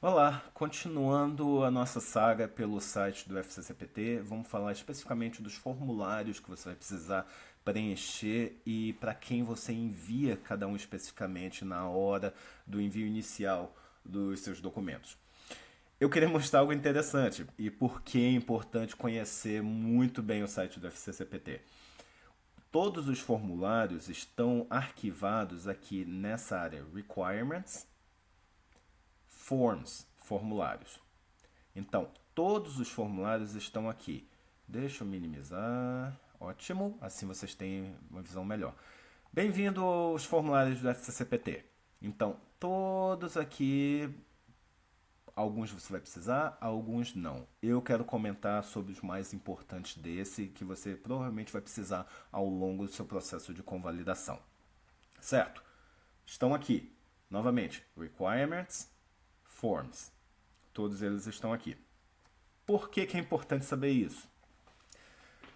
Olá, continuando a nossa saga pelo site do FCCPT, vamos falar especificamente dos formulários que você vai precisar preencher e para quem você envia cada um especificamente na hora do envio inicial dos seus documentos. Eu queria mostrar algo interessante e por que é importante conhecer muito bem o site do FCCPT. Todos os formulários estão arquivados aqui nessa área Requirements, Forms, formulários. Então, todos os formulários estão aqui. Deixa eu minimizar. Ótimo, assim vocês têm uma visão melhor. Bem-vindo aos formulários do FCCPT. Então, todos aqui, alguns você vai precisar, alguns não. Eu quero comentar sobre os mais importantes desse, que você provavelmente vai precisar ao longo do seu processo de convalidação. Certo? Estão aqui. Novamente, Requirements, Forms. Todos eles estão aqui. Por que, que é importante saber isso?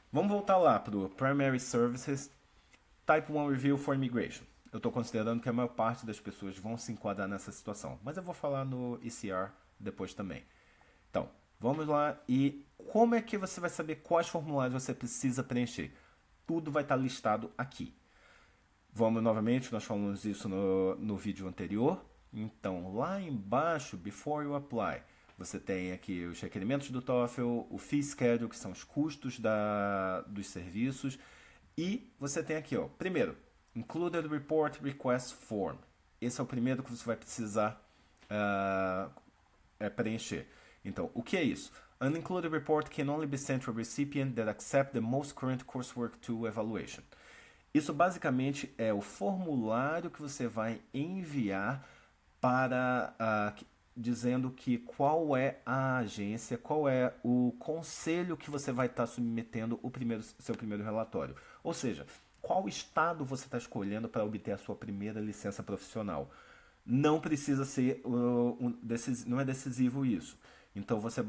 Vamos voltar lá para o Primary Services Type 1 Review for Immigration. Eu estou considerando que a maior parte das pessoas vão se enquadrar nessa situação, mas eu vou falar no ECR depois também. Então, vamos lá e como é que você vai saber quais formulários você precisa preencher? Tudo vai estar listado aqui. Vamos novamente, nós falamos isso no vídeo anterior. Então, lá embaixo, Before You Apply, você tem aqui os requerimentos do TOEFL, o Fee Schedule, que são os custos dos serviços, e você tem aqui, ó, primeiro, Included Report Request Form. Esse é o primeiro que você vai precisar preencher. Então, o que é isso? An included report can only be sent to a recipient that accepts the most current coursework to evaluation. Isso basicamente é o formulário que você vai enviar para dizendo que qual é a agência, qual é o conselho que você vai estar submetendo seu primeiro relatório. Ou seja, qual estado você está escolhendo para obter a sua primeira licença profissional. Não precisa ser, não é decisivo isso. Então você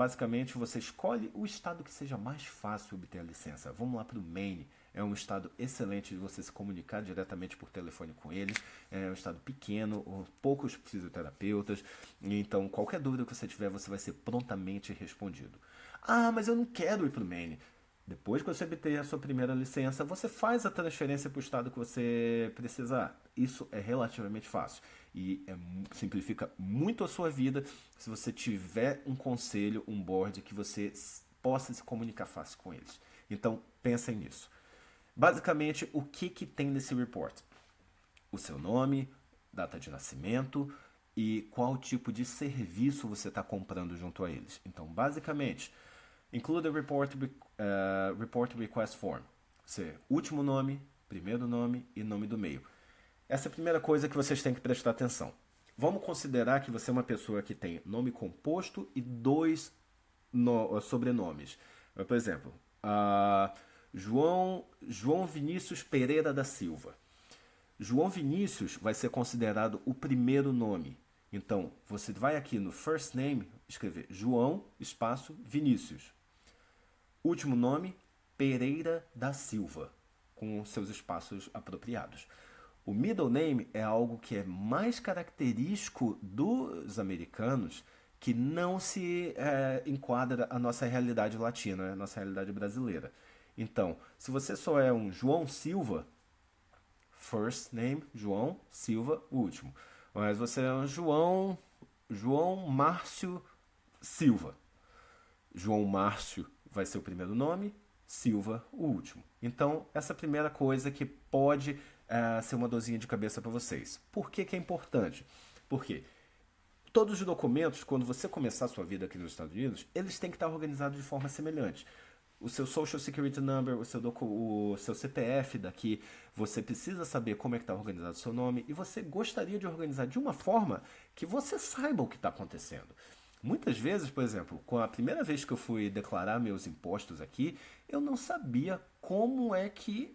escolhe o estado que seja mais fácil obter a licença. Vamos lá para o Maine. É um estado excelente de você se comunicar diretamente por telefone com eles. É um estado pequeno, poucos fisioterapeutas. Então, qualquer dúvida que você tiver, você vai ser prontamente respondido. Ah, mas eu não quero ir para o Maine. Depois que você obter a sua primeira licença, você faz a transferência para o estado que você precisar. Isso é relativamente fácil e simplifica muito a sua vida se você tiver um conselho, um board que você possa se comunicar fácil com eles. Então, pensem nisso. Basicamente, o que tem nesse report? O seu nome, data de nascimento e qual tipo de serviço você está comprando junto a eles. Então, basicamente, include a report request form. Você, último nome, primeiro nome e nome do meio. Essa é a primeira coisa que vocês têm que prestar atenção. Vamos considerar que você é uma pessoa que tem nome composto e dois sobrenomes. Por exemplo, João Vinícius Pereira da Silva. João Vinícius vai ser considerado o primeiro nome. Então, você vai aqui no first name, escrever João, espaço, Vinícius. Último nome, Pereira da Silva, com seus espaços apropriados. O middle name é algo que é mais característico dos americanos, que não se enquadra a nossa realidade latina, a nossa realidade brasileira. Então, se você só é um João Silva, first name, João Silva, o último. Mas você é um João Márcio Silva. João Márcio vai ser o primeiro nome, Silva o último. Então, essa é a primeira coisa que pode ser uma dorzinha de cabeça para vocês. Por que, que é importante? Porque todos os documentos, quando você começar a sua vida aqui nos Estados Unidos, eles têm que estar organizados de forma semelhante. O seu Social Security Number, o seu CPF daqui, você precisa saber como é que está organizado o seu nome e você gostaria de organizar de uma forma que você saiba o que está acontecendo. Muitas vezes, por exemplo, com a primeira vez que eu fui declarar meus impostos aqui, eu não sabia como é que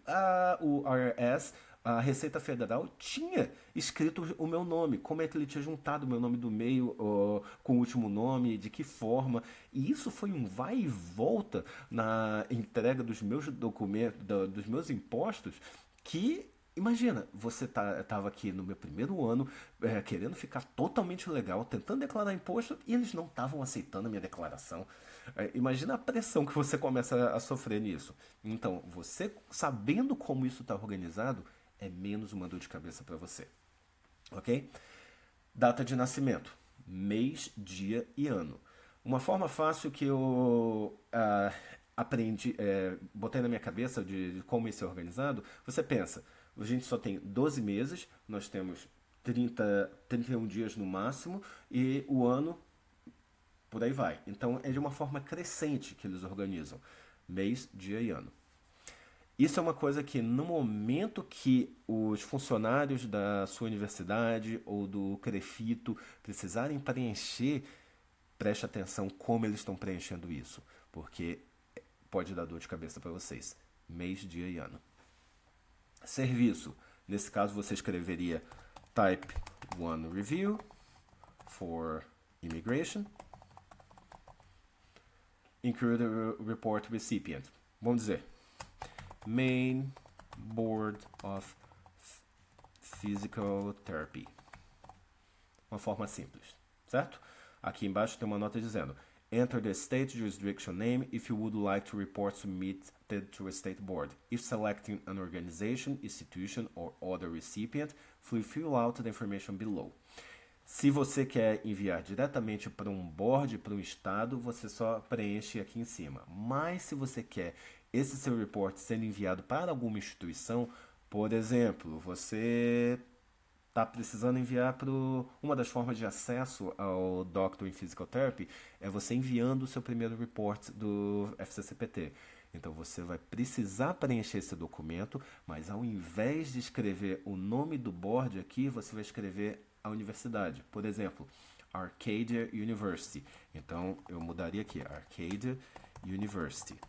o IRS, a Receita Federal, tinha escrito o meu nome, como é que ele tinha juntado o meu nome do meio com o último nome, de que forma. E isso foi um vai e volta na entrega dos meus documentos, dos meus impostos, que Imagina, você tava aqui no meu primeiro ano, querendo ficar totalmente legal, tentando declarar imposto, e eles não estavam aceitando a minha declaração. Imagina a pressão que você começa a sofrer nisso. Então, você sabendo como isso está organizado, é menos uma dor de cabeça para você. Ok? Data de nascimento, mês, dia e ano. Uma forma fácil que eu aprendi, botei na minha cabeça de como isso é organizado, você pensa, a gente só tem 12 meses, nós temos 31 dias no máximo, e o ano por aí vai. Então é de uma forma crescente que eles organizam, mês, dia e ano. Isso é uma coisa que no momento que os funcionários da sua universidade ou do CREFITO precisarem preencher, preste atenção como eles estão preenchendo isso, porque pode dar dor de cabeça para vocês. Mês, dia e ano. Serviço. Nesse caso você escreveria Type 1 Review for Immigration. Include Report Recipient. Vamos dizer, Main Board of Physical Therapy. Uma forma simples, certo? Aqui embaixo tem uma nota dizendo: Enter the state jurisdiction name if you would like to report submitted to a state board. If selecting an organization, institution or other recipient, fill out the information below. Se você quer enviar diretamente para um board, para um estado, você só preenche aqui em cima. Mas se você quer esse seu report sendo enviado para alguma instituição, por exemplo, você está precisando enviar para uma das formas de acesso ao Doctor in Physical Therapy é você enviando o seu primeiro report do FCCPT. Então você vai precisar preencher esse documento, mas ao invés de escrever o nome do board aqui, você vai escrever a universidade. Por exemplo, Arcadia University. Então eu mudaria aqui, Arcadia University.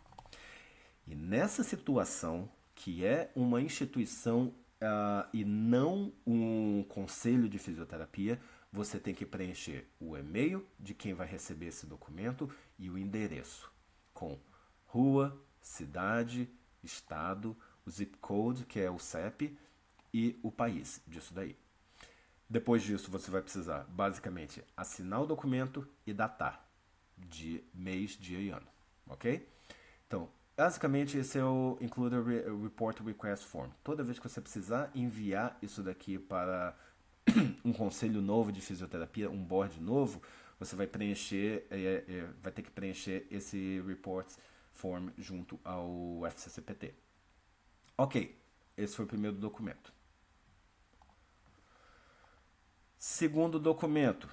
E nessa situação, que é uma instituição e não um conselho de fisioterapia, você tem que preencher o e-mail de quem vai receber esse documento e o endereço, com rua, cidade, estado, o zip code, que é o CEP, e o país disso daí. Depois disso, você vai precisar, basicamente, assinar o documento e datar de mês, dia e ano, ok? Então, basicamente, esse é o Include Report Request Form. Toda vez que você precisar enviar isso daqui para um conselho novo de fisioterapia, um board novo, você vai preencher, vai ter que preencher esse Report Form junto ao FCCPT. Ok, esse foi o primeiro documento. Segundo documento,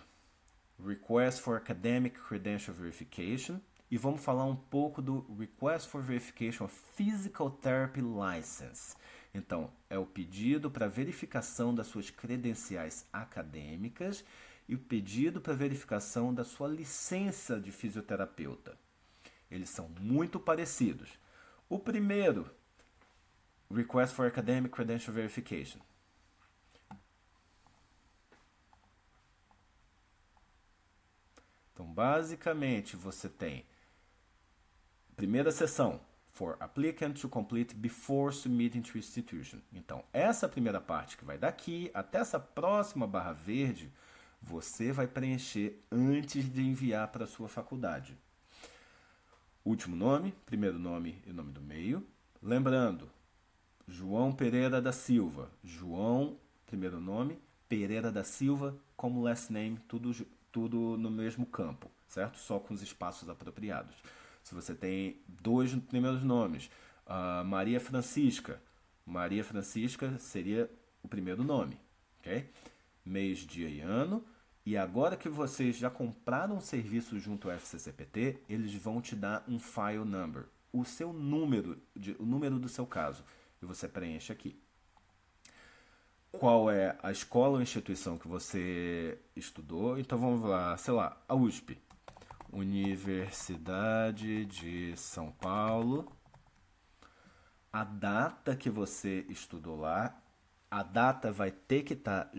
Request for Academic Credential Verification. E vamos falar um pouco do Request for Verification of Physical Therapy License. Então, é o pedido para verificação das suas credenciais acadêmicas e o pedido para verificação da sua licença de fisioterapeuta. Eles são muito parecidos. O primeiro, Request for Academic Credential Verification. Então, basicamente, você tem primeira seção, for applicant to complete before submitting to institution. Então, essa primeira parte que vai daqui até essa próxima barra verde, você vai preencher antes de enviar para a sua faculdade. Último nome, primeiro nome e nome do meio. Lembrando, João Pereira da Silva. João, primeiro nome, Pereira da Silva como last name, tudo no mesmo campo, certo? Só com os espaços apropriados. Se você tem dois primeiros nomes, Maria Francisca seria o primeiro nome, ok? Mês, dia e ano. E agora que vocês já compraram um serviço junto ao FCCPT, eles vão te dar um file number, o seu número, o número do seu caso, e você preenche aqui. Qual é a escola ou instituição que você estudou? Então vamos lá, sei lá, a USP. Universidade de São Paulo. A data que você estudou lá, a data vai ter que estar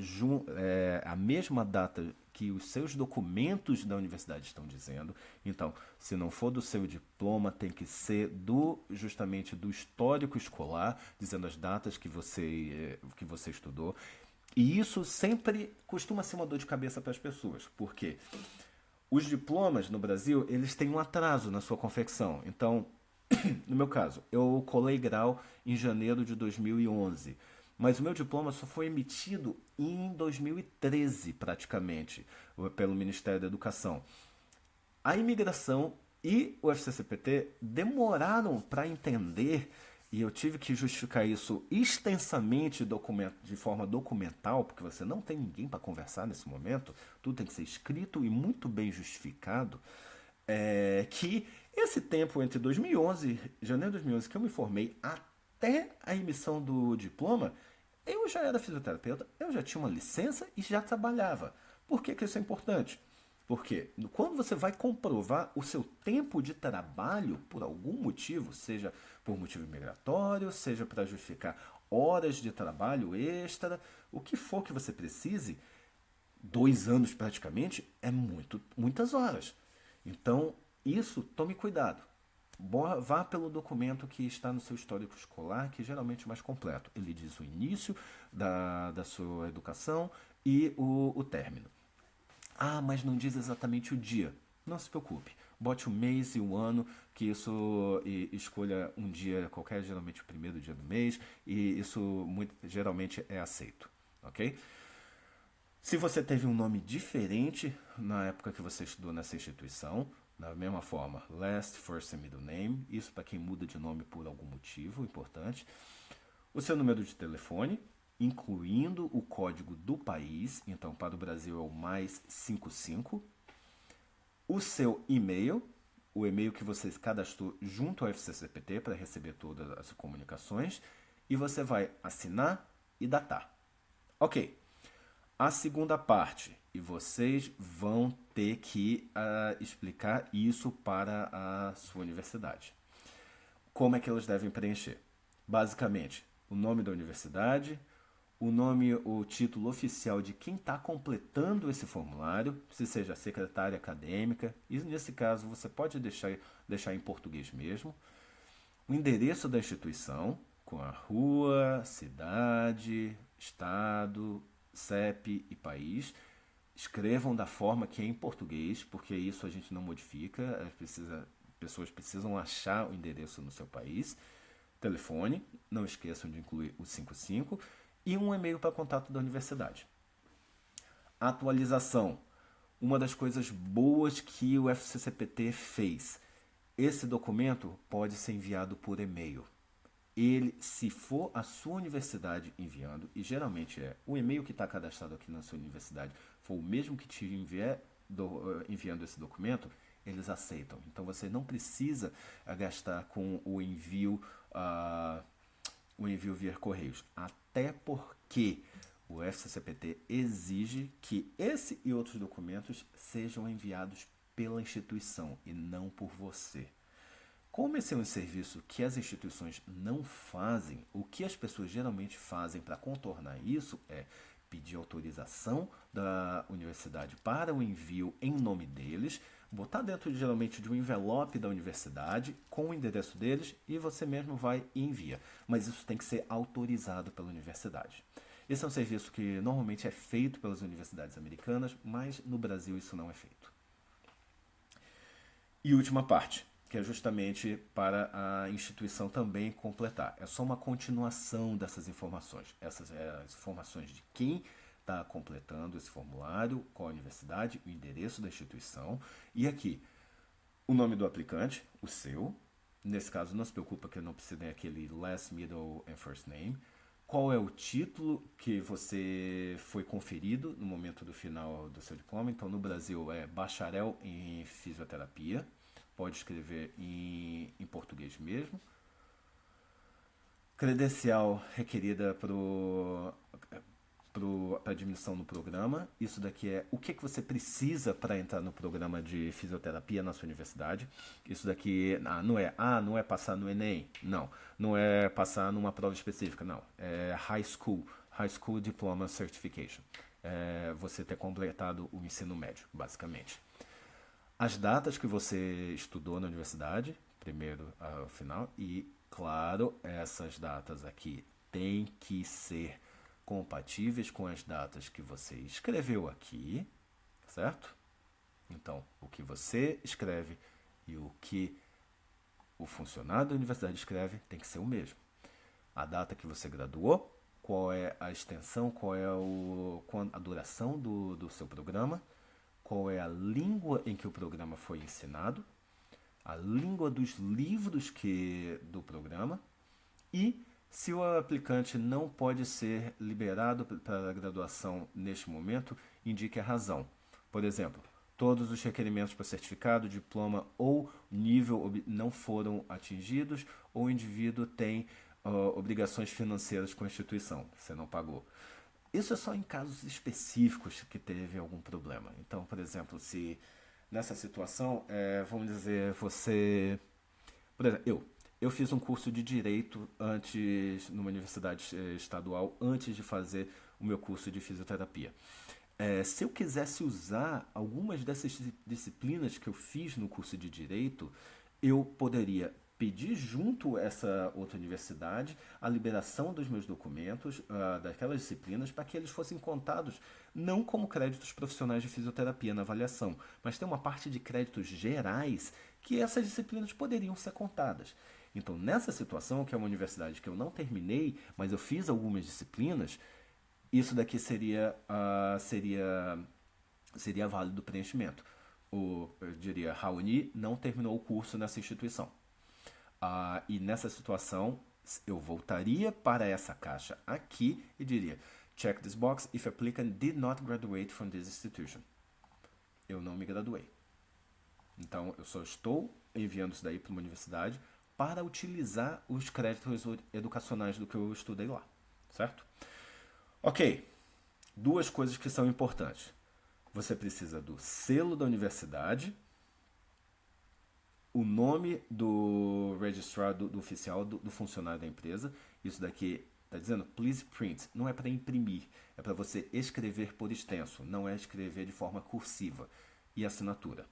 a mesma data que os seus documentos da universidade estão dizendo. Então, se não for do seu diploma, tem que ser justamente do histórico escolar, dizendo as datas que você estudou. E isso sempre costuma ser uma dor de cabeça para as pessoas, porque os diplomas no Brasil, eles têm um atraso na sua confecção. Então, no meu caso, eu colei grau em janeiro de 2011, mas o meu diploma só foi emitido em 2013, praticamente, pelo Ministério da Educação. A imigração e o FCCPT demoraram para entender, e eu tive que justificar isso extensamente de forma documental, porque você não tem ninguém para conversar nesse momento, tudo tem que ser escrito e muito bem justificado, que esse tempo entre 2011, janeiro de 2011, que eu me formei, até a emissão do diploma, eu já era fisioterapeuta, eu já tinha uma licença e já trabalhava. Por que isso é importante? Porque quando você vai comprovar o seu tempo de trabalho por algum motivo, seja por motivo migratório, seja para justificar horas de trabalho extra, o que for que você precise, 2 anos praticamente é muitas horas. Então, isso, tome cuidado. Vá pelo documento que está no seu histórico escolar, que geralmente é mais completo. Ele diz o início da sua educação e o término. Ah, mas não diz exatamente o dia. Não se preocupe. Bote o mês e o ano, que isso escolha um dia qualquer, geralmente o primeiro dia do mês, e isso geralmente é aceito. Ok? Se você teve um nome diferente na época que você estudou nessa instituição, da mesma forma, last, first and middle name, isso para quem muda de nome por algum motivo importante. O seu número de telefone, incluindo o código do país, então para o Brasil é o mais 55. O seu e-mail, o e-mail que você cadastrou junto ao FCCPT para receber todas as comunicações, e você vai assinar e datar. Ok. A segunda parte, e vocês vão ter que explicar isso para a sua universidade. Como é que elas devem preencher? Basicamente, o nome da universidade, o título oficial de quem está completando esse formulário, se seja secretária acadêmica, e nesse caso você pode deixar em português mesmo, o endereço da instituição, com a rua, cidade, estado, CEP e país. Escrevam da forma que é em português, porque isso a gente não modifica, pessoas precisam achar o endereço no seu país. Telefone, não esqueçam de incluir o 55, e um e-mail para contato da universidade. Atualização. Uma das coisas boas que o FCCPT fez. Esse documento pode ser enviado por e-mail. Se for a sua universidade enviando, e geralmente o e-mail que está cadastrado aqui na sua universidade for o mesmo que te enviando esse documento, eles aceitam. Então você não precisa gastar com o envio via correios. Até porque o FCCPT exige que esse e outros documentos sejam enviados pela instituição e não por você. Como esse é um serviço que as instituições não fazem, o que as pessoas geralmente fazem para contornar isso é pedir autorização da universidade para o envio em nome deles, botar dentro geralmente de um envelope da universidade com o endereço deles e você mesmo vai e envia. Mas isso tem que ser autorizado pela universidade. Esse é um serviço que normalmente é feito pelas universidades americanas, mas no Brasil isso não é feito. E última parte, que é justamente para a instituição também completar. É só uma continuação dessas informações. Essas são as informações de quem está completando esse formulário, qual a universidade, o endereço da instituição. E aqui, o nome do aplicante, o seu. Nesse caso, não se preocupa que não precisa ter aquele last, middle and first name. Qual é o título que você foi conferido no momento do final do seu diploma. Então, no Brasil, é bacharel em fisioterapia. Pode escrever em português mesmo. Credencial requerida para admissão no programa. Isso daqui é o que você precisa para entrar no programa de fisioterapia na sua universidade. Isso daqui não é passar no Enem. Não é passar numa prova específica. Não. É High School Diploma Certification. você ter completado o ensino médio, basicamente. As datas que você estudou na universidade, primeiro ao final, e, claro, essas datas aqui têm que ser compatíveis com as datas que você escreveu aqui, certo? Então, o que você escreve e o que o funcionário da universidade escreve tem que ser o mesmo. A data que você graduou, qual é a extensão, qual é a duração do seu programa, qual é a língua em que o programa foi ensinado, a língua dos livros do programa e se o aplicante não pode ser liberado para a graduação neste momento, indique a razão. Por exemplo, todos os requerimentos para certificado, diploma ou nível não foram atingidos ou o indivíduo tem obrigações financeiras com a instituição, você não pagou. Isso é só em casos específicos que teve algum problema. Então, por exemplo, se nessa situação, vamos dizer, você... Por exemplo, eu fiz um curso de Direito antes, numa universidade estadual, antes de fazer o meu curso de fisioterapia. Se eu quisesse usar algumas dessas disciplinas que eu fiz no curso de Direito, eu poderia pedir junto a essa outra universidade a liberação dos meus documentos, daquelas disciplinas, para que eles fossem contados não como créditos profissionais de fisioterapia na avaliação, mas tem uma parte de créditos gerais que essas disciplinas poderiam ser contadas. Então, nessa situação, que é uma universidade que eu não terminei, mas eu fiz algumas disciplinas, isso daqui seria válido preenchimento. Eu diria, Raoni não terminou o curso nessa instituição. E nessa situação, eu voltaria para essa caixa aqui e diria, check this box if applicant did not graduate from this institution. Eu não me graduei. Então, eu só estou enviando isso daí para uma universidade para utilizar os créditos educacionais do que eu estudei lá, certo? Ok, duas coisas que são importantes. Você precisa do selo da universidade, o nome do registrar, do oficial, do funcionário da empresa. Isso daqui está dizendo please print. Não é para imprimir, é para você escrever por extenso, não é escrever de forma cursiva. E assinatura.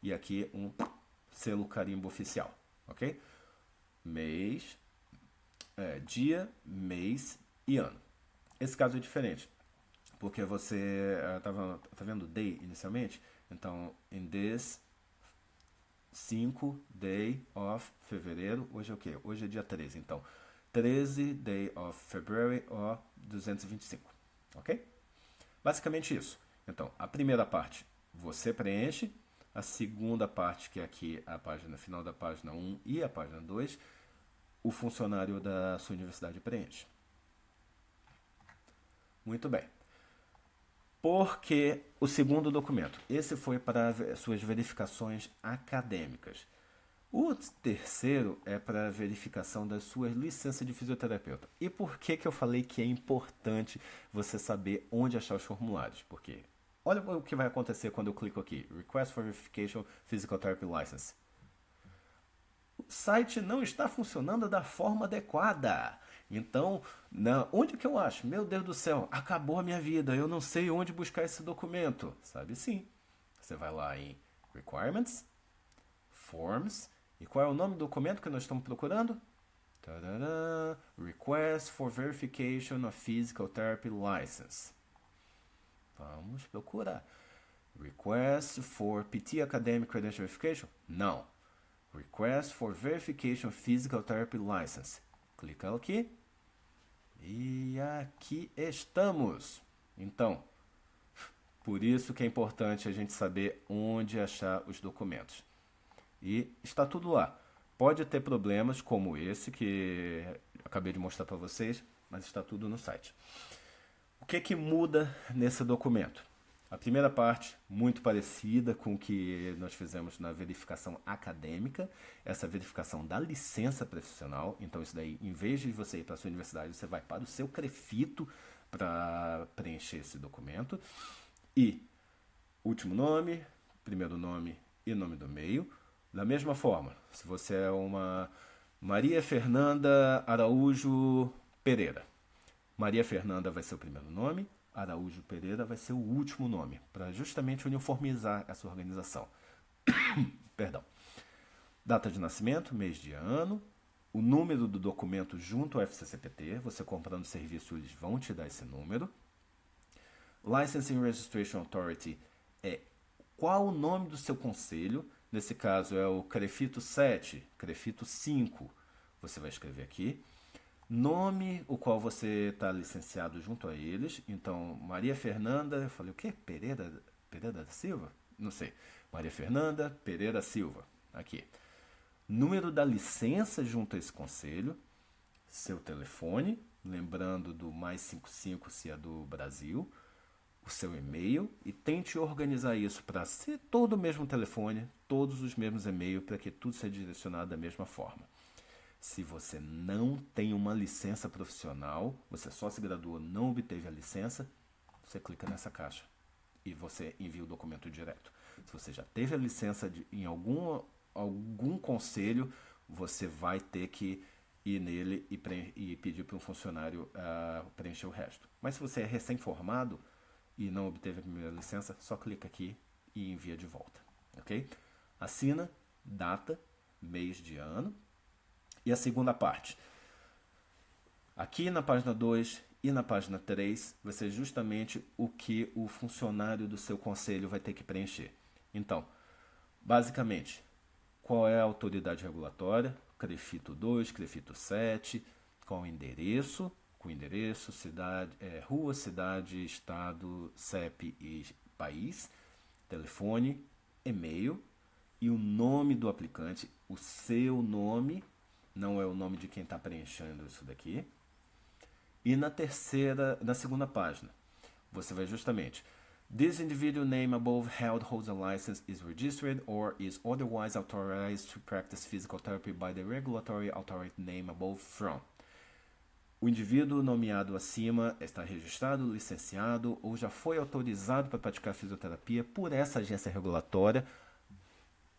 E aqui um selo carimbo oficial, ok? Mês, dia, mês e ano. Esse caso é diferente, porque você tá vendo day inicialmente? Então, in this 5 day of fevereiro, hoje é o quê? Hoje é dia 13, então 13 day of February of 225, ok? Basicamente isso. Então, a primeira parte você preenche, a segunda parte, que é aqui a página final da página 1 e a página 2, o funcionário da sua universidade preenche. Muito bem. Por que o segundo documento? Esse foi para suas verificações acadêmicas. O terceiro é para a verificação da sua licença de fisioterapeuta. E por que eu falei que é importante você saber onde achar os formulários? Porque olha o que vai acontecer quando eu clico aqui. Request for Verification Physical Therapy License. O site não está funcionando da forma adequada. Então, onde que eu acho? Meu Deus do céu, acabou a minha vida, eu não sei onde buscar esse documento. Sabe sim. Você vai lá em Requirements, Forms, e qual é o nome do documento que nós estamos procurando? Tadadá, Request for Verification of Physical Therapy License. Vamos procurar. Request for PT Academic Credential Verification? Não. Request for Verification Physical Therapy License. Clica aqui. E aqui estamos. Então, por isso que é importante a gente saber onde achar os documentos. E está tudo lá. Pode ter problemas como esse que acabei de mostrar para vocês, mas está tudo no site. O que muda nesse documento? A primeira parte, muito parecida com o que nós fizemos na verificação acadêmica, essa verificação da licença profissional. Então, isso daí, em vez de você ir para a sua universidade, você vai para o seu CREFITO para preencher esse documento. E último nome, primeiro nome e nome do meio. Da mesma forma, se você é uma Maria Fernanda Araújo Pereira, Maria Fernanda vai ser o primeiro nome, Araújo Pereira vai ser o último nome, para justamente uniformizar essa organização. Perdão. Data de nascimento, mês, dia, ano, o número do documento junto ao FCCPT, você comprando o serviço, eles vão te dar esse número. Licensing Registration Authority é qual o nome do seu conselho, nesse caso é o CREFITO 7, CREFITO 5, você vai escrever aqui. Nome, o qual você está licenciado junto a eles. Então, Maria Fernanda, eu falei o quê? Pereira da Silva? Não sei. Maria Fernanda Pereira Silva, aqui. Número da licença junto a esse conselho. Seu telefone, lembrando do mais 55 se é do Brasil. O seu e-mail e tente organizar isso para ser todo o mesmo telefone, todos os mesmos e-mails, para que tudo seja direcionado da mesma forma. Se você não tem uma licença profissional, você só se graduou, não obteve a licença, você clica nessa caixa e você envia o documento direto. Se você já teve a licença em algum conselho, você vai ter que ir nele e pedir para um funcionário preencher o resto. Mas se você é recém-formado e não obteve a primeira licença, só clica aqui e envia de volta. Ok? Assina, data, mês de ano. E a segunda parte. Aqui na página 2 e na página 3 vai ser justamente o que o funcionário do seu conselho vai ter que preencher. Então, basicamente, qual é a autoridade regulatória? CREFITO 2, CREFITO 7, qual o endereço? Com endereço, cidade, rua, cidade, estado, CEP e país, telefone, e-mail e o nome do aplicante, o seu nome, não é o nome de quem está preenchendo isso daqui. E na segunda página, você vai justamente this individual name above held holds a license, is registered or is otherwise authorized to practice physical therapy by the regulatory authority name above from. O indivíduo nomeado acima está registrado, licenciado ou já foi autorizado para praticar fisioterapia por essa agência regulatória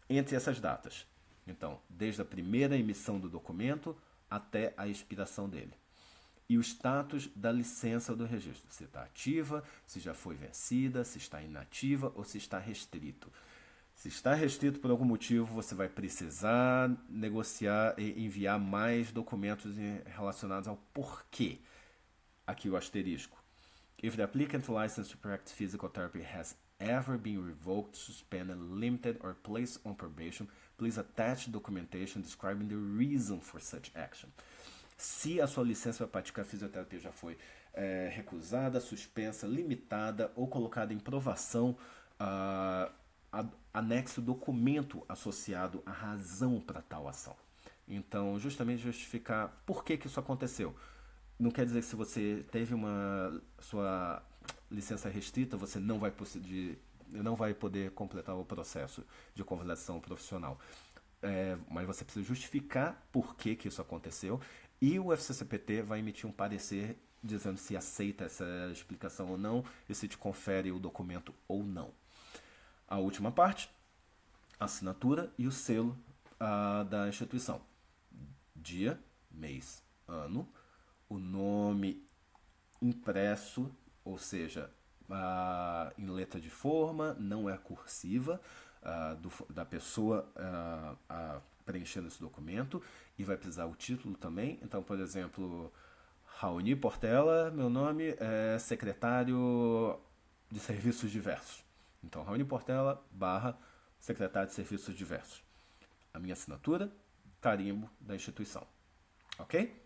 entre essas datas. Então, desde a primeira emissão do documento até a expiração dele. E o status da licença do registro, se está ativa, se já foi vencida, se está inativa ou se está restrito. Se está restrito por algum motivo, você vai precisar negociar e enviar mais documentos relacionados ao porquê. Aqui o asterisco. If the applicant licensed to practice physical therapy has ever been revoked, suspended, limited, or placed on probation, please attach documentation describing the reason for such action. Se a sua licença para praticar fisioterapia já foi recusada, suspensa, limitada ou colocada em provação, anexe o documento associado à razão para tal ação. Então, justamente justificar por que isso aconteceu. Não quer dizer que se você teve sua licença restrita, você não vai poder completar o processo de convalidação profissional. Mas você precisa justificar por que isso aconteceu e o FCCPT vai emitir um parecer dizendo se aceita essa explicação ou não e se te confere o documento ou não. A última parte, assinatura e o selo da instituição. Dia, mês, ano, o nome impresso, ou seja, em letra de forma, não é cursiva, da pessoa preenchendo esse documento, e vai precisar o título também. Então, por exemplo, Raoni Portela, meu nome é secretário de serviços diversos. Então, Raoni Portela / secretário de serviços diversos. A minha assinatura, carimbo da instituição. Ok?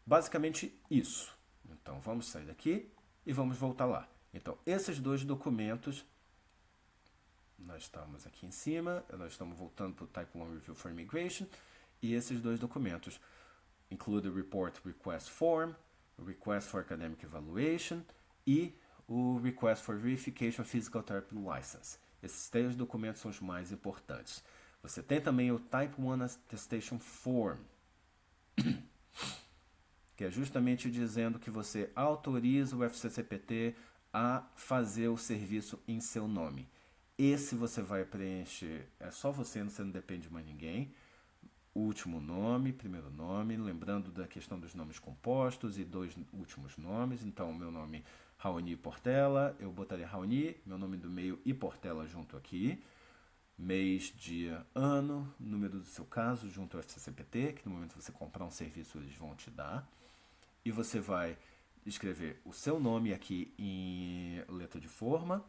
Basicamente isso. Então, vamos sair daqui e vamos voltar lá. Então, esses dois documentos, nós estamos aqui em cima, nós estamos voltando para o Type 1 Review for Immigration, e esses dois documentos include o Report Request Form, o Request for Academic Evaluation e o Request for Verification Physical Therapy License. Esses três documentos são os mais importantes. Você tem também o Type 1 Attestation Form, que é justamente dizendo que você autoriza o FCCPT a fazer o serviço em seu nome. Esse você vai preencher, é só você não depende de mais ninguém. O último nome, primeiro nome, lembrando da questão dos nomes compostos e dois últimos nomes. Então, meu nome Raoni Portela, eu botaria Raoni, meu nome do e-mail e Portela junto aqui. Mês, dia, ano, número do seu caso junto ao FCCPT, que no momento que você comprar um serviço eles vão te dar. E você vai escrever o seu nome aqui em letra de forma,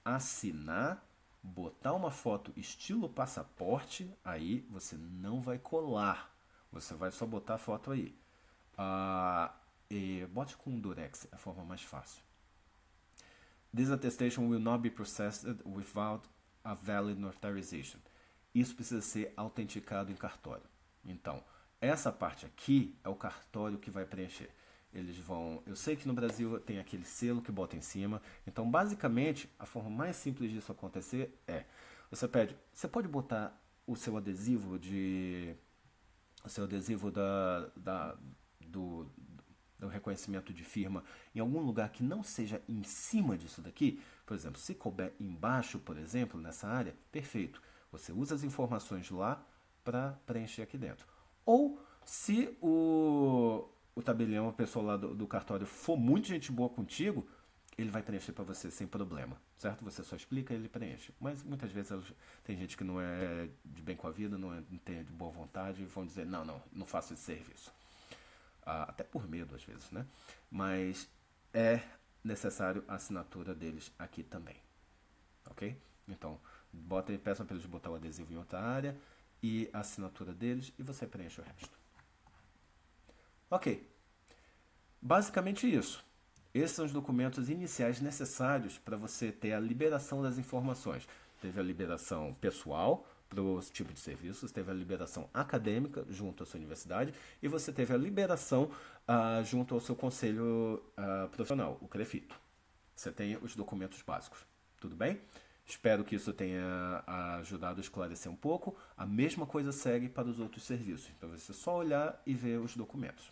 assinar, botar uma foto estilo passaporte, aí você não vai colar, você vai só botar a foto aí. E bote com um durex, é a forma mais fácil. This attestation will not be processed without a valid notarization. Isso precisa ser autenticado em cartório. Então, essa parte aqui é o cartório que vai preencher. Eles vão... Eu sei que no Brasil tem aquele selo que bota em cima. Então, basicamente, a forma mais simples disso acontecer é... Você pode botar o seu adesivo do reconhecimento de firma em algum lugar que não seja em cima disso daqui. Por exemplo, se couber embaixo, por exemplo, nessa área, perfeito. Você usa as informações lá para preencher aqui dentro. Ou se o tabelião, a pessoa lá do cartório, for muito gente boa contigo, ele vai preencher para você sem problema, certo? Você só explica e ele preenche. Mas muitas vezes tem gente que não é de bem com a vida, não tem de boa vontade e vão dizer, não faço esse serviço. Até por medo às vezes, né? Mas é necessário a assinatura deles aqui também, ok? Então, peçam para eles botar o adesivo em outra área e a assinatura deles e você preenche o resto. Ok, basicamente isso. Esses são os documentos iniciais necessários para você ter a liberação das informações. Teve a liberação pessoal para o tipo de serviços, teve a liberação acadêmica junto à sua universidade e você teve a liberação junto ao seu conselho profissional, o CREFITO. Você tem os documentos básicos, tudo bem? Espero que isso tenha ajudado a esclarecer um pouco. A mesma coisa segue para os outros serviços, então você só olhar e ver os documentos.